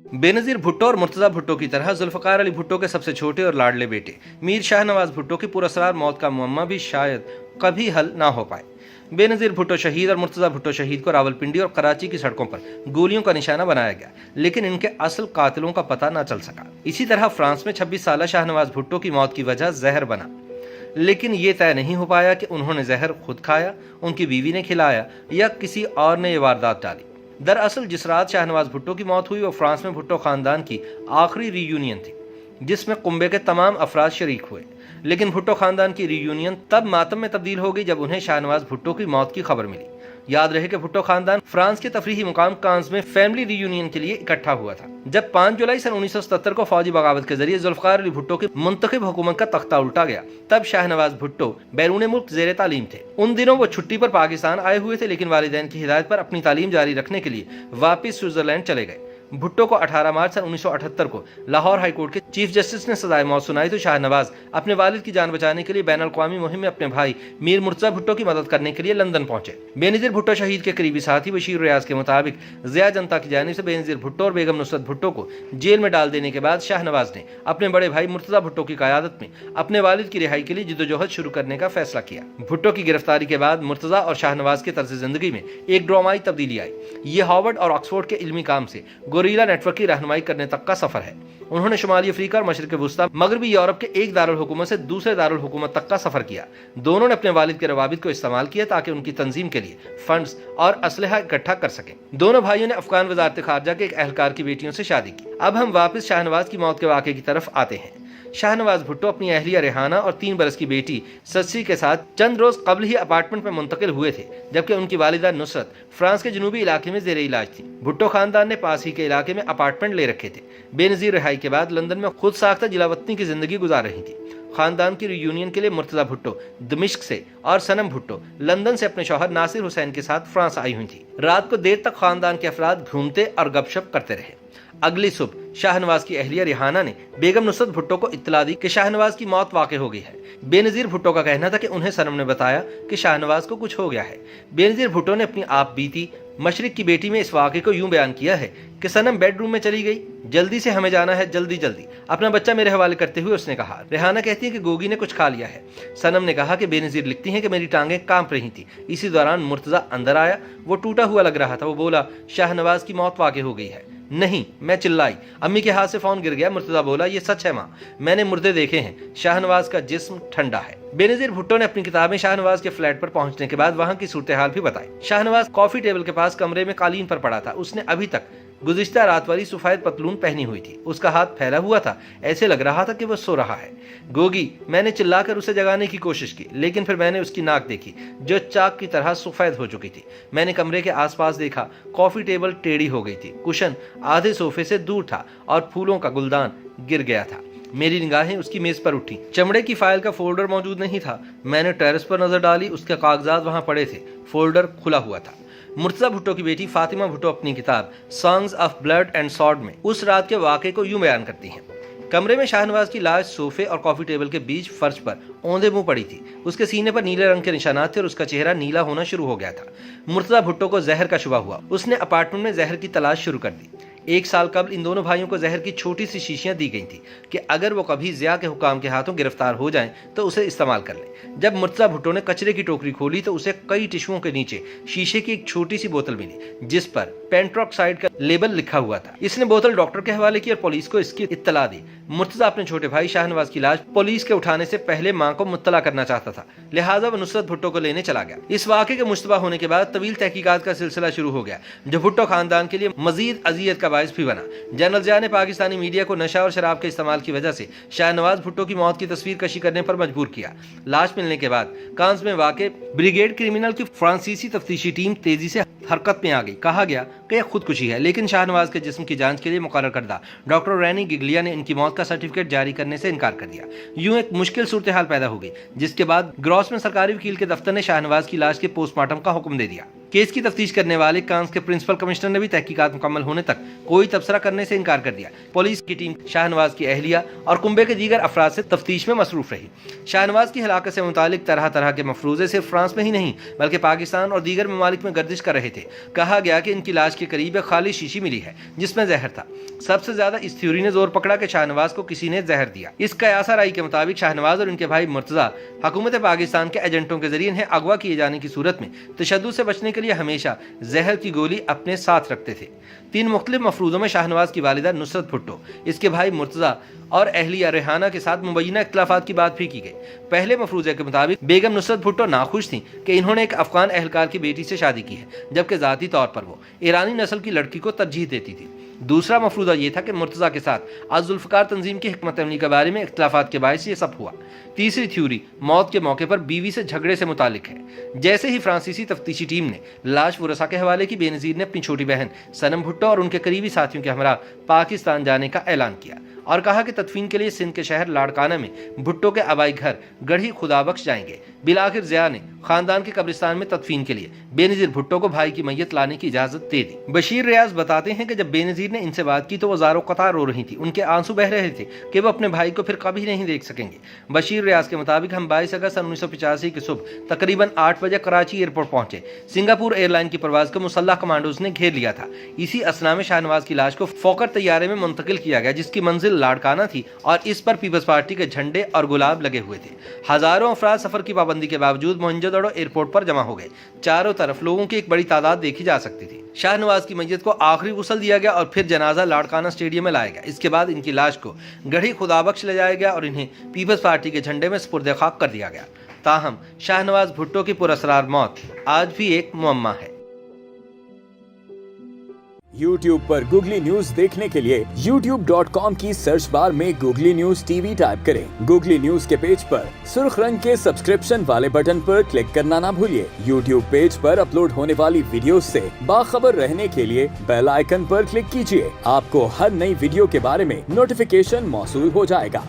बेनज़ीर भुट्टो और मुर्तज़ा भुट्टो की तरह जुल्फ़कार अली भुट्टो के सबसे छोटे और लाडले बेटे मीर शाहनवाज भुट्टो की पुरअसरार मौत का मुअम्मा भी शायद कभी हल ना हो पाए। बेनज़ीर भुट्टो शहीद और मुर्तज़ा भुट्टो शहीद को रावलपिंडी और कराची की सड़कों पर गोलियों का निशाना बनाया गया, लेकिन इनके असल कातिलों का पता न चल सका। इसी तरह फ्रांस में 26 साल शाहनवाज भुट्टो की मौत की वजह जहर बना, लेकिन ये तय नहीं हो पाया कि उन्होंने जहर खुद खाया, उनकी बीवी ने खिलाया या किसी और ने ये वारदात डाली। दरअसल जिस रात शाहनवाज भुट्टो की मौत हुई वो फ्रांस में भुट्टो खानदान की आखिरी रीयूनियन थी, जिसमें कुंबे के तमाम अफराद शरीक हुए। लेकिन भुट्टो खानदान की रीयूनियन तब मातम में तब्दील हो गई जब उन्हें शाहनवाज भुट्टो की मौत की खबर मिली। याद रहे कि भुट्टो खानदान फ्रांस के तफरीही मुकाम कांस में फैमिली रीयूनियन के लिए इकट्ठा हुआ था। जब 5 जुलाई सन 1977 को फौजी बगावत के जरिए जुल्फ़कार अली भुट्टो की मुंतखब हुकूमत का तख्ता उल्टा गया, तब शाहनवाज भुट्टो बैरून मुल्क ज़ेरे तालीम थे। उन दिनों वो छुट्टी पर पाकिस्तान आए हुए थे, लेकिन वालिदैन की हिदायत पर अपनी तालीम जारी रखने के लिए वापिस स्विट्जरलैंड चले गए। भुट्टो को 18 मार्च सन 1978 को लाहौर हाई कोर्ट के चीफ जस्टिस ने सजाए मौत सुनाई तो शाहनवाज अपने वालिद की जान बचाने के लिए बैन अल-अक़वामी मुहिम में अपने भाई मीर मुर्तज़ा भुट्टो की मदद करने के लिए लंदन पहुंचे। बेनज़ीर भुट्टो शहीद के करीबी साथी बशीर रियाज के मुताबिक ज़िया जनता की जानिब से बेनज़ीर भुट्टो और बेगम नुसरत भुट्टो को जेल में डाल देने के बाद शाहनवाज ने अपने बड़े भाई मुर्तज़ा भुट्टो की क़यादत में अपने वालिद की रिहाई के लिए जिद्दोजहद शुरू करने का फैसला किया। भुट्टो की गिरफ्तारी के बाद मुर्तज़ा और शाहनवाज के तर्ज ज़िंदगी में एक ड्रामाई तब्दीली आई। ये हार्वर्ड और ऑक्सफोर्ड के इल्मी काम से गोरिल्ला नेटवर्क की रहनुमाई करने तक का सफर है। उन्होंने शुमाली अफ्रीका और मशरिक वुस्ता मगरबी यूरोप के एक दारुल हुकूमत से दूसरे दारुल हुकूमत तक का सफर किया। दोनों ने अपने वालिद के रवाबित को इस्तेमाल किया ताकि उनकी तंजीम के लिए फंड्स और असलहा इकट्ठा कर सकें। दोनों भाइयों ने अफगान वजारत खारजा के एक अहलकार की बेटियों से शादी की। अब हम वापस शाहनवाज की मौत के वाक़े की तरफ आते हैं। शाहनवाज भुट्टो अपनी अहलिया रेहाना और 3 बरस की बेटी सस्सी के साथ चंद रोज कबल ही अपार्टमेंट में मुंतकिल हुए थे, जबकि उनकी वालिदा नुसरत फ्रांस के जनूबी इलाके में ज़ेरे इलाज थी। भुट्टो खानदान ने पास ही के इलाके में अपार्टमेंट ले रखे थे। बेनज़ीर रिहाई के बाद लंदन में खुद साख्ता जिलावतनी की जिंदगी गुजार रही थी। खानदान की रियूनियन के लिए मुर्तज़ा भुट्टो दमिश्क से और सनम भुट्टो लंदन से अपने शौहर नासिर हुसैन के साथ फ्रांस आई हुई थी। रात को देर तक खानदान के अफराद घूमते और गपशप करते रहे। अगली सुबह शाहनवाज की अहलिया रिहाना ने बेगम नुसरत भुट्टो को इत्तला दी कि शाहनवाज की मौत वाक़ई हो गई है। बेनज़ीर भुट्टो का कहना था कि उन्हें सनम ने बताया कि शाहनवाज को कुछ हो गया है। बेनज़ीर भुट्टो ने अपनी आप बीती मशरिक की बेटी में इस वाक़े को यूं बयान किया है कि सनम बेडरूम में चली गई, जल्दी से हमें जाना है, जल्दी जल्दी अपना बच्चा मेरे हवाले करते हुए उसने कहा। रेहाना कहती है कि गोगी ने कुछ खा लिया है। सनम ने कहा कि बेनज़ीर लिखती हैं कि मेरी टांगें कांप रही थी। इसी दौरान मुर्तज़ा अंदर आया, वो टूटा हुआ लग रहा था। वो बोला शाहनवाज की मौत वाक़ई हो गई है। नहीं, मैं चिल्लाई। अम्मी के हाथ से फोन गिर गया। मुर्तज़ा बोला ये सच है माँ, मैंने मुर्दे देखे हैं, शाहनवाज का जिस्म ठंडा है। बेनज़ीर भुट्टो ने अपनी किताब में शाहनवाज के फ्लैट पर पहुंचने के बाद वहां की सूरत हाल भी बताई। शाहनवाज कॉफी टेबल के पास कमरे में कालीन पर पड़ा था। उसने अभी तक गुज़िश्ता रात वाली सफेद पतलून पहनी हुई थी। उसका हाथ फैला हुआ था, ऐसे लग रहा था कि वह सो रहा है। गोगी, मैंने चिल्लाकर उसे जगाने की कोशिश की, लेकिन फिर मैंने उसकी नाक देखी जो चाक की तरह सफेद हो चुकी थी। मैंने कमरे के आसपास देखा, कॉफी टेबल टेढ़ी हो गई थी, कुशन आधे सोफे से दूर था और फूलों का गुलदान गिर गया था। मेरी निगाहें उसकी मेज पर उठी। चमड़े की फाइल का फोल्डर मौजूद नहीं था। मैंने टेरेस पर नजर डाली, उसके कागजात वहां पड़े थे, फोल्डर खुला हुआ था। मुर्तज़ा भुट्टो की बेटी फातिमा भुट्टो अपनी किताब songs of blood and sword में उस रात के वाक़े को यूं बयान करती हैं। कमरे में शाहनवाज की लाश सोफे और कॉफी टेबल के बीच फर्श पर औंधे मुंह पड़ी थी। उसके सीने पर नीले रंग के निशानात थे और उसका चेहरा नीला होना शुरू हो गया था। मुर्तज़ा भुट्टो को जहर का शुबा हुआ। उसने अपार्टमेंट में जहर की तलाश शुरू कर दी। 1 साल कबल इन दोनों भाइयों को जहर की छोटी सी शीशियां दी गई थी कि अगर वो कभी ज़िया के हुकाम के हाथों गिरफ्तार हो जाएं तो उसे इस्तेमाल कर लें। जब मुर्तज़ा भुट्टो ने कचरे की टोकरी खोली तो उसे कई टिश्यूओं के नीचे शीशे की एक छोटी सी बोतल मिली जिस पर पेंट्रोक्साइड का लेबल लिखा हुआ था। इसने बोतल डॉक्टर के हवाले की और पुलिस को इसकी इत्तला दी। मुर्तज़ा अपने छोटे भाई शाहनवाज की लाश पुलिस के उठाने से पहले मां को मुत्तला करना चाहता था, लिहाजा वह नुसरत भुट्टो को लेने चला गया। इस वाक़े के मुश्तबा होने के बाद तवील तहकीकात का सिलसिला शुरू हो गया, जो भुट्टो खानदान के लिए मजीद अजियत का बायस भी बना। जनरल ज़िया ने पाकिस्तानी मीडिया को नशा और शराब के इस्तेमाल की वजह से शाहनवाज भुट्टो की मौत की तस्वीर कशी करने पर मजबूर किया। लाश मिलने के बाद कांस में वाक़े ब्रिगेड क्रिमिनल की फ्रांसीसी तफ्तीशी टीम तेजी से हरकत में आ गई। कहा गया कि यह खुदकुशी है, लेकिन शाहनवाज के जिस्म की जांच के लिए मुकर्रर करदा डॉक्टर रैनी गिगलिया ने इनकी मौत का सर्टिफिकेट जारी करने से इनकार कर दिया। यूं एक मुश्किल सूरत हाल पैदा हो गई, जिसके बाद ग्रॉस में सरकारी वकील के दफ्तर ने शाहनवाज की लाश के पोस्टमार्टम का हुक्म दे दिया। केस की तफ्तीश करने वाले कांस के प्रिंसिपल कमिश्नर ने भी तहकीकात मुकम्मल होने तक कोई तबसरा करने से इनकार कर दिया। पुलिस की टीम शाहनवाज की अहलिया और कुंबे के दीगर अफराद से तफ्तीश में मसरूफ रही। शाहनवाज की हलाकत से मुतालिक तरह तरह के मफरूजे सिर्फ फ्रांस में ही नहीं बल्कि पाकिस्तान और दीगर ममालिक में गर्दिश कर रहे थे। कहा गया कि इनकी लाश लाश के करीब एक खाली शीशी मिली है जिसमें जहर था। सबसे ज्यादा इस थ्योरी ने जोर पकड़ा कि शाहनवाज को किसी ने जहर दिया। इस कयासा राय के मुताबिक शाहनवाज और उनके भाई मुर्तजा हुकूमत पाकिस्तान के एजेंटों के जरिए इन्हें अगवा किए जाने की सूरत में तशद्दुद से बचने के लिए हमेशा जहर की गोली अपने साथ रखते थे। 3 मुख्तलिफ मफरूज़ों में शाहनवाज की वालिदा नुसरत भुट्टो, इसके भाई मुर्तजा और अहलिया रेहाना के साथ मुबैना इख्तिलाफात की बात भी की गई। पहले मफरूज़े के मुताबिक बेगम नुसरत भुट्टो नाखुश थी कि इन्होंने एक अफगान एहलकार की बेटी से शादी की है, जबकि ज़ाती तौर पर वो ईरानी नस्ल की लड़की को तरजीह देती थी। दूसरा मफरूज़ा ये था कि मुर्तज़ा के साथ जुल्फ़िकार तंजीम की हिकमत अमली के बारे में इख्तिलाफात के बायस ये सब हुआ। तीसरी थ्योरी मौत के मौके पर बीवी से झगड़े से मुतालिक है। जैसे ही फ्रांसीसी तफ्तीशी टीम ने लाश वरसा के हवाले की, बेनज़ीर ने अपनी छोटी बहन सनम भुट्टो और उनके करीबी साथियों के हमरा पाकिस्तान जाने का ऐलान किया और कहा कि तदफीन के लिए सिंध के शहर लाड़काना में भुट्टो के आबाई घर गढ़ी खुदाबख्श जाएंगे। बिलाखिर ज़िया ने खानदान के कब्रिस्तान में तदफीन के लिए बेनज़ीर भुट्टो को भाई की मैयत लाने की इजाज़त दे दी। बशीर रियाज बताते हैं कि जब बेनज़ीर ने इनसे बात की तो वो ज़ारो कतार रो रही थी। उनके आंसू बह रहे थे कि वो अपने भाई को फिर कभी नहीं देख सकेंगे। बशीर रियाज के मुताबिक हम 22 अगस्त 1985 की सुबह तकरीबन 8 बजे कराची एयरपोर्ट पहुंचे। सिंगापुर एयरलाइन की परवाज़ को मुसल्लह कमांडोज ने घेर लिया था। इसी असना में शाहनवाज की लाश को फोकर तैयारे में मुंतकिल किया गया, जिसकी मंजिल लाड़काना थी और इस पर पीपल्स पार्टी के झंडे और गुलाब लगे हुए थे। हजारों अफराद सफर की पाबंदी के बावजूद मोहनजोदड़ो एयरपोर्ट पर जमा हो गए। चारों तरफ लोगों की एक बड़ी तादाद देखी जा सकती थी। शाहनवाज की मैयत को आखिरी गुस्ल दिया गया और फिर जनाजा लाड़काना स्टेडियम में लाया गया। इसके बाद इनकी लाश को गढ़ी खुदाबख्श ले जाया गया और इन्हें पीपल्स पार्टी के झंडे में सुपुर्द खाक कर दिया गया। ताहम शाहनवाज भुट्टो की पुरअसरार मौत आज भी एक मुअम्मा है। YouTube पर गूगली न्यूज देखने के लिए youtube.com की सर्च बार में गूगली न्यूज टीवी टाइप करें। गूगली न्यूज के पेज पर सुर्ख रंग के सब्सक्रिप्शन वाले बटन पर क्लिक करना ना भूलिए। YouTube पेज पर अपलोड होने वाली वीडियोस से बाखबर रहने के लिए बेल आइकन पर क्लिक कीजिए। आपको हर नई वीडियो के बारे में नोटिफिकेशन मौसूल हो जाएगा।